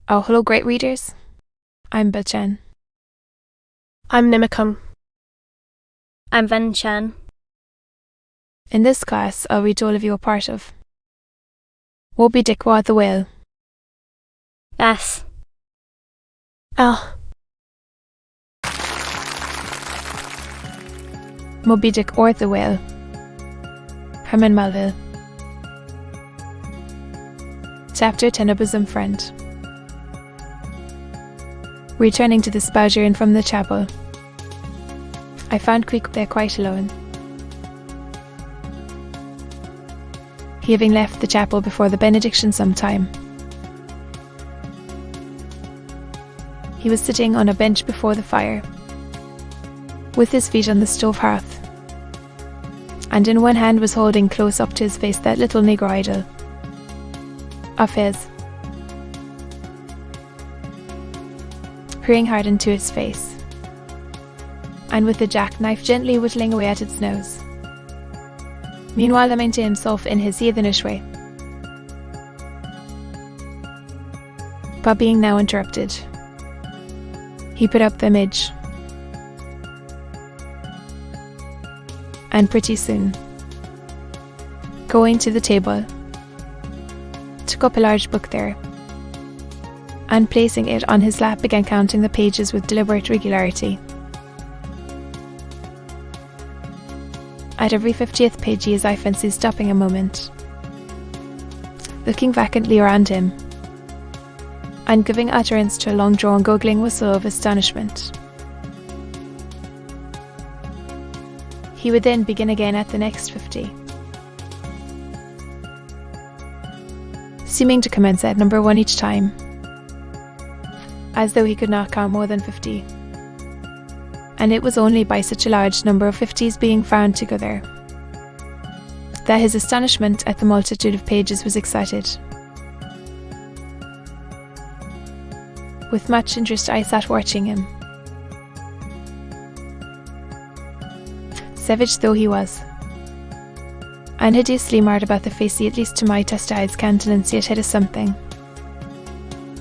Oh, hello, great readers. I'm Bilchen. I'm Nimicum. I'm Ven Chan. In this class, I'll read all of you a part of Moby-dick wa the whale. S. L. Moby-dick or the whale. Herman Melville. Chapter 10, A Bosom Friend. Returning to the spouter from the chapel, I found Queek there quite alone. He having left the chapel before the benediction some time. He was sitting on a bench before the fire, with his feet on the stove hearth, and in one hand was holding close up to his face that little negro idol of his, peering hard into its face, and with the jackknife gently whittling away at its nose. Meanwhile, he maintained himself in his heathenish way. But being now interrupted, he put up the image, and pretty soon, going to the table, took up a large book there, and placing it on his lap began counting the pages with deliberate regularity. At every 50th page his eye fancied stopping a moment, looking vacantly around him, and giving utterance to a long-drawn gurgling whistle of astonishment. He would then begin again at the next 50, seeming to commence at number 1 each time, as though he could not count more than 50, and it was only by such a large number of 50s being found together that his astonishment at the multitude of pages was excited. With much interest I sat watching him. Savage though he was, and hideously marred about the face, at least to my test-eyed countenance, yet had a something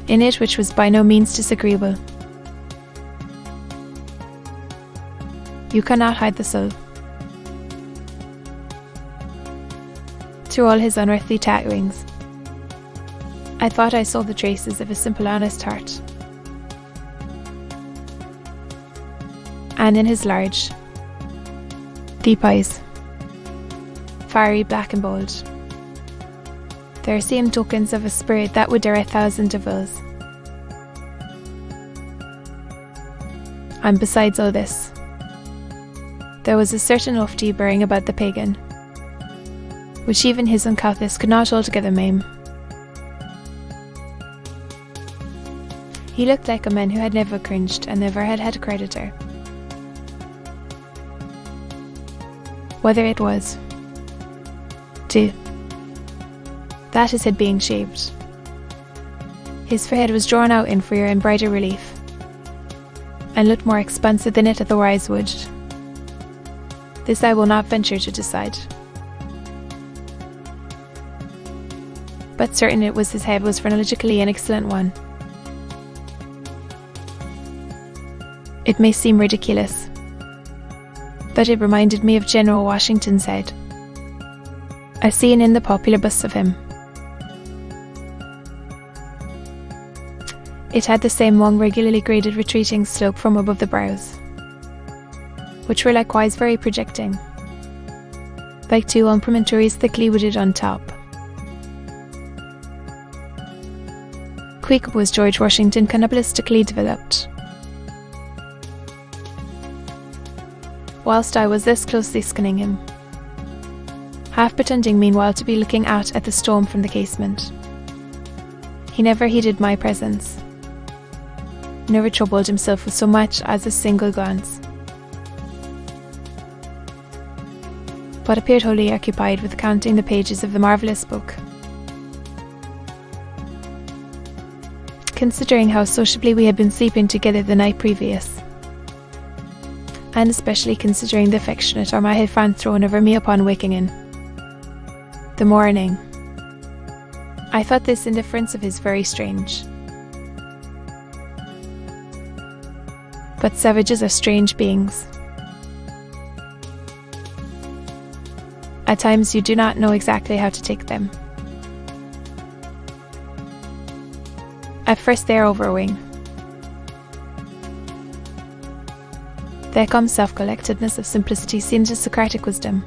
in it which was by no means disagreeable. You cannot hide the soul. Through all his unearthly tatterings, I thought I saw the traces of a simple, honest heart, and in his large, deep eyes, fiery, black and bold, there seemed tokens of a spirit that would dare 1,000 devils. And besides all this, there was a certain lofty bearing about the pagan, which even his uncouthness could not altogether maim. He looked like a man who had never cringed and never had had a creditor. Whether it was, too, that his head being shaved, his forehead was drawn out in freer and brighter relief, and looked more expansive than it otherwise would, this I will not venture to decide. But certain it was his head was phrenologically an excellent one. It may seem ridiculous, but it reminded me of General Washington's head, as seen in the popular busts of him. It had the same long, regularly graded retreating slope from above the brows, which were likewise very projecting, like two long promontories thickly wooded on top. Queek was George Washington cannibalistically developed. Whilst I was thus closely scanning him, half pretending meanwhile to be looking out at the storm from the casement, he never heeded my presence, never troubled himself with so much as a single glance, but appeared wholly occupied with counting the pages of the marvellous book. Considering how sociably we had been sleeping together the night previous, and especially considering the affectionate arm I had found thrown over me upon waking in the morning, I thought this indifference of his very strange, But savages are strange beings. At times you do not know exactly how to take them. At first they are overwhelming. There comes self-collectedness of simplicity seen to Socratic wisdom.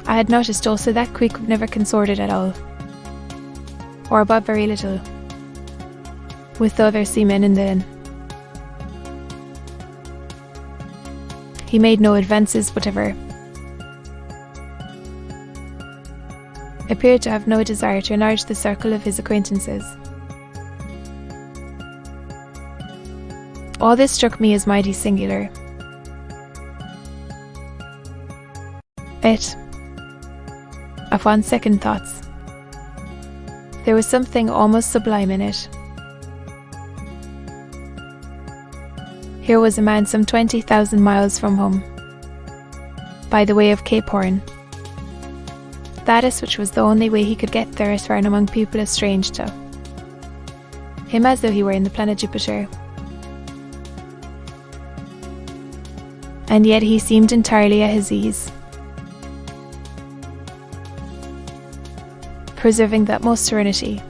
I had noticed also that Creek never consorted at all, or above very little, with the other seamen in the inn. He made no advances whatever, appeared to have no desire to enlarge the circle of his acquaintances. All this struck me as mighty singular. Yet, upon second thoughts, there was something almost sublime in it. Here was a man some 20,000 miles from home, by the way of Cape Horn. That is which was the only way he could get there as far and among people as strange to him as though he were in the planet Jupiter. And yet he seemed entirely at his ease, preserving that most serenity,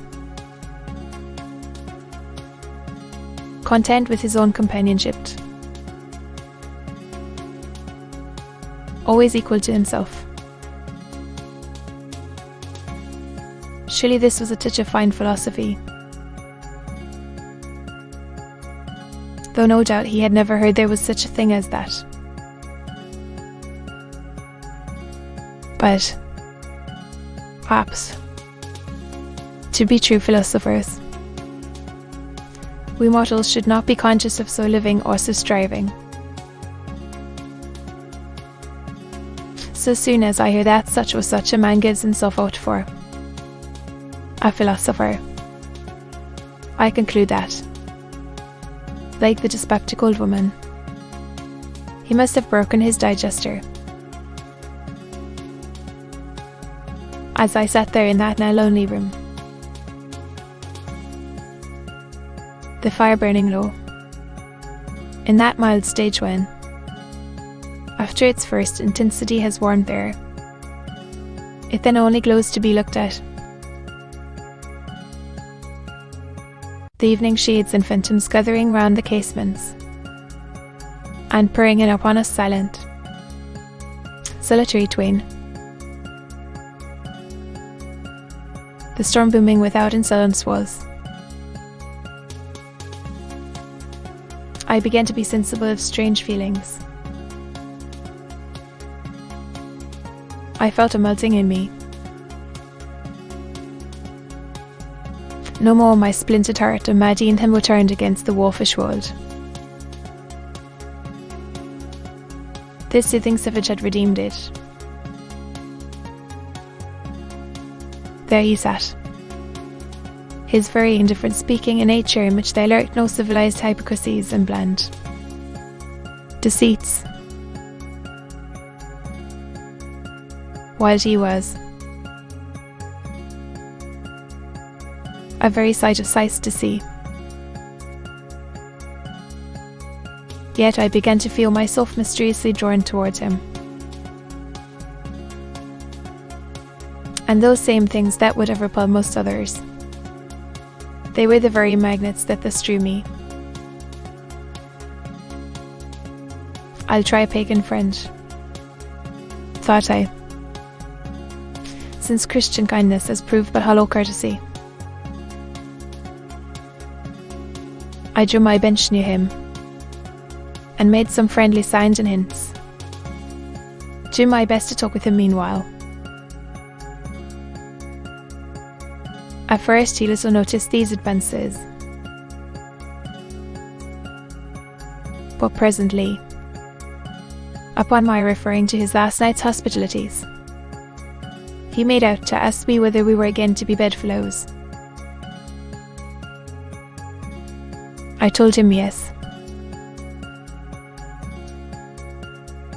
content with his own companionship, always equal to himself. Surely this was a touch of fine philosophy, though no doubt he had never heard there was such a thing as that. But perhaps, to be true philosophers, we mortals should not be conscious of so living or so striving. So soon as I hear that such was such a man gives himself out for a philosopher, I conclude that, like the dyspeptic old woman, he must have broken his digester. As I sat there in that now lonely room, the fire burning low, in that mild stage when, after its first intensity has warmed there, it then only glows to be looked at. The evening shades and phantoms gathering round the casements, and purring in upon us silent, solitary twain. The storm booming without in silence was. I began to be sensible of strange feelings. I felt a melting in me. No more my splintered heart imagined him turned against the wolfish world. This soothing savage had redeemed it. There he sat, his very indifferent speaking a nature in which there lurked no civilized hypocrisies and bland deceits, while he was a very sight of sights to see. Yet I began to feel myself mysteriously drawn towards him. And those same things that would have repelled most others, they were the very magnets that thus drew me. I'll try a pagan friend, thought I, since Christian kindness has proved but hollow courtesy. I drew my bench near him, and made some friendly signs and hints, doing my best to talk with him meanwhile. At first he little noticed these advances, but presently, upon my referring to his last night's hospitalities, he made out to ask me whether we were again to be bedfellows. I told him yes.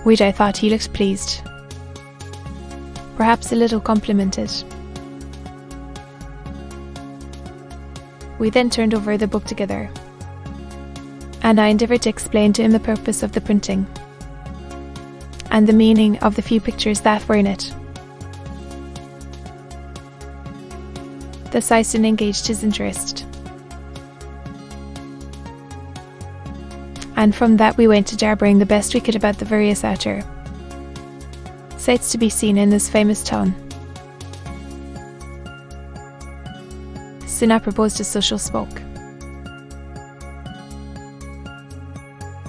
Which I thought he looked pleased, perhaps a little complimented. We then turned over the book together, and I endeavoured to explain to him the purpose of the printing and the meaning of the few pictures that were in it. Thus I soon engaged his interest, and from that we went to jabbering the best we could about the various outer sights to be seen in this famous town. Soon I proposed a social smoke,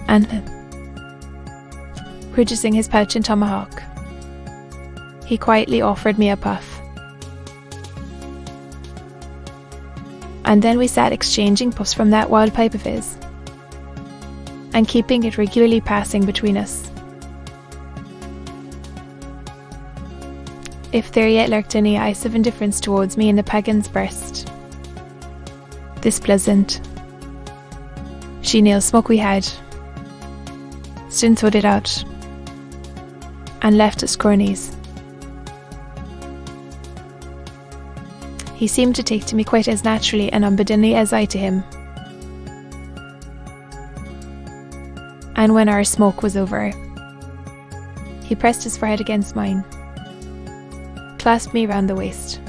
and purchasing his pouch and tomahawk, he quietly offered me a puff. And then we sat exchanging puffs from that wild pipe of his, and keeping it regularly passing between us. If there yet lurked any ice of indifference towards me in the pagan's breast, this pleasant genial smoke we had soon thawed it out, and left us cronies. He seemed to take to me quite as naturally and unbiddenly as I to him. And when our smoke was over, he pressed his forehead against mine, clasped me round the waist,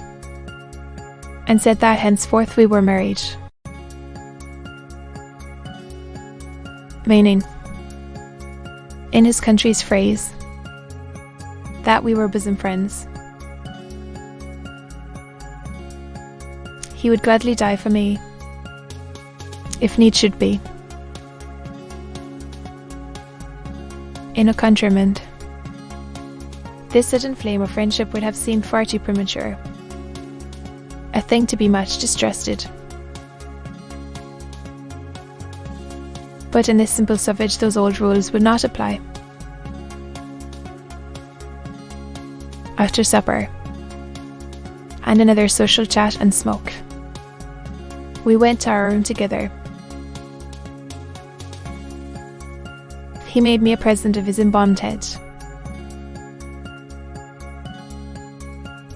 and said that henceforth we were married, meaning, in his country's phrase, that we were bosom friends. He would gladly die for me, if need should be. In a countryman, this sudden flame of friendship would have seemed far too premature, a thing to be much distrusted. But in this simple savage those old rules would not apply. After supper, and another social chat and smoke, we went to our room together. He made me a present of his embalmed head,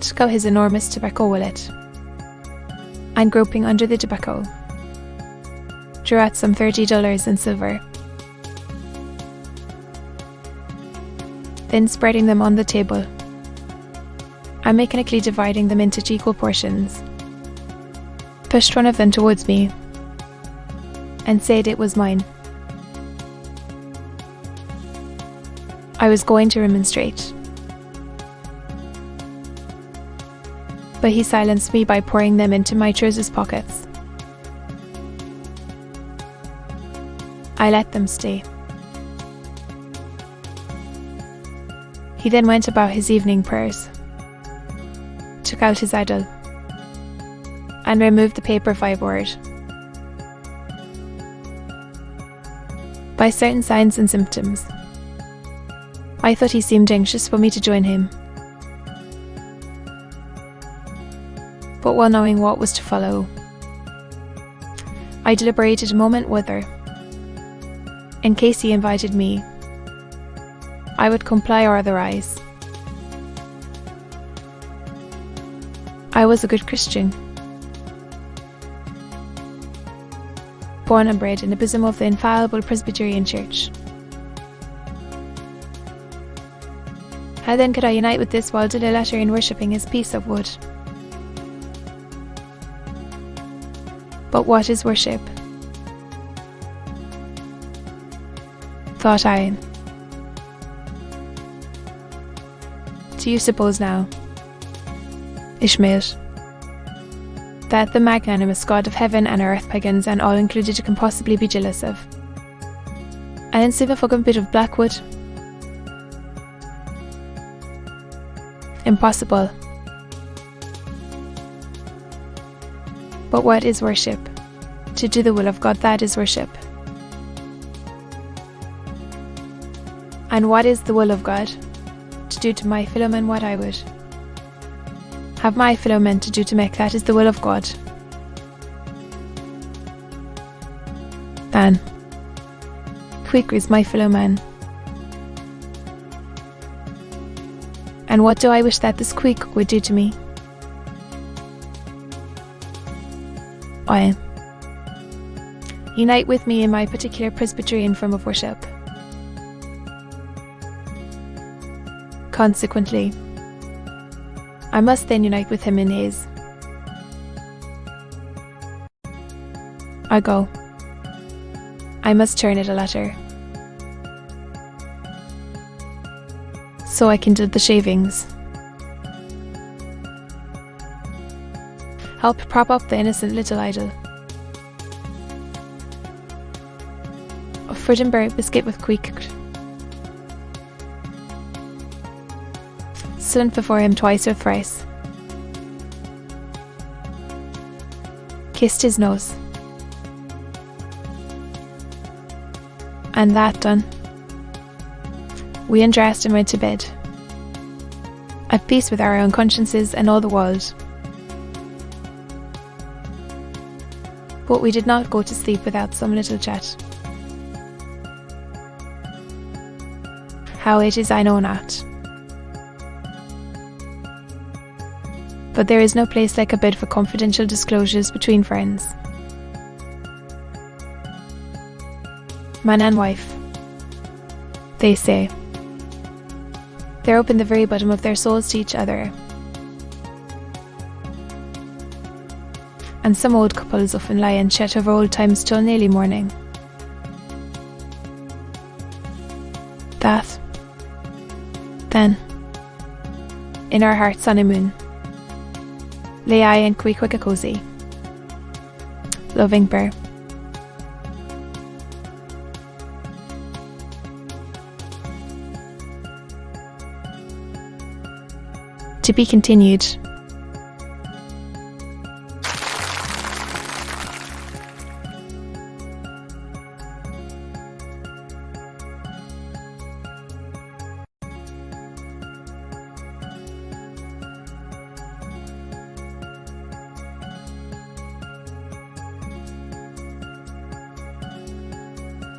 took out his enormous tobacco wallet, and groping under the tobacco, drew out some $30 in silver. Then spreading them on the table, and mechanically dividing them into equal portions, pushed one of them towards me, and said it was mine. I was going to remonstrate, but he silenced me by pouring them into my trousers pockets. I let them stay. He then went about his evening prayers, took out his idol, and removed the paper fireboard. By certain signs and symptoms, I thought he seemed anxious for me to join him. But well knowing what was to follow, I deliberated a moment whether, in case he invited me, I would comply or otherwise. I was a good Christian, born and bred in the bosom of the infallible Presbyterian Church. How then could I unite with this while dilatory in worshipping his piece of wood? But what is worship? Thought I. Do you suppose now, Ishmael, that the magnanimous God of heaven and earth, pagans and all included, can possibly be jealous of an insignificant bit of black wood? Impossible. But what is worship? To do the will of God, that is worship. And what is the will of God? To do to my fellow men what I would have my fellow men to do to make, that is the will of God. Then, quick is my fellow man. And what do I wish that this quick would do to me? I unite with me in my particular Presbyterian form of worship. Consequently, I must then unite with him in his. I go. I must turn it a letter. So I kindled the shavings. Help prop up the innocent little idol. A Friddenberg biscuit with quick. Stood before him twice or thrice. Kissed his nose. And that done, we undressed and went to bed, at peace with our own consciences and all the world. But we did not go to sleep without some little chat. How it is I know not. But there is no place like a bed for confidential disclosures between friends. Man and wife, they say. They're open the very bottom of their souls to each other. And some old couples often lie and chat over old times till nearly morning. That, then, in our hearts on a moon, lay I and quick a cozy, loving Burr. To be continued.